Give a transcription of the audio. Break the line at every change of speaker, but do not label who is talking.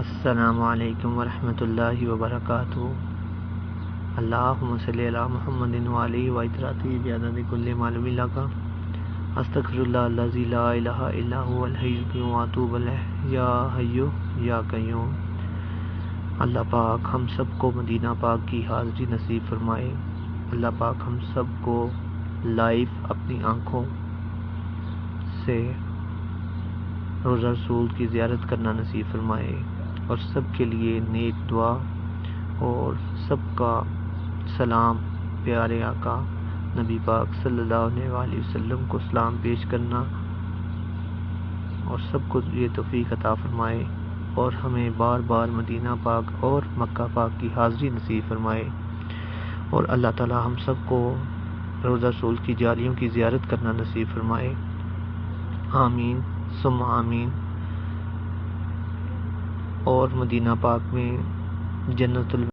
السلام علیکم ورحمۃ اللہ وبرکاتہ۔ اللہم صلی علی محمد وعلیہ وإطراته بعدد کل معلوم لک۔ استغفر اللہ الذی لا الہ الا هو الحی القیوم واتوب الیہ یا حی یا قیوم۔ اللہ پاک ہم سب کو مدینہ پاک کی حاضری نصیب فرمائے۔ اللہ پاک ہم سب کو لائیو اپنی آنکھوں سے روضہ رسول کی زیارت کرنا نصیب فرمائے، اور سب کے لیے نیک دعا اور سب کا سلام پیارے آقا نبی پاک صلی اللہ علیہ وآلہ وسلم کو سلام پیش کرنا، اور سب کو یہ توفیق عطا فرمائے اور ہمیں بار بار مدینہ پاک اور مکہ پاک کی حاضری نصیب فرمائے، اور اللہ تعالی ہم سب کو روضہ رسول کی جاریوں کی زیارت کرنا نصیب فرمائے۔ آمین ثم آمین۔ اور مدینہ پاک میں جنت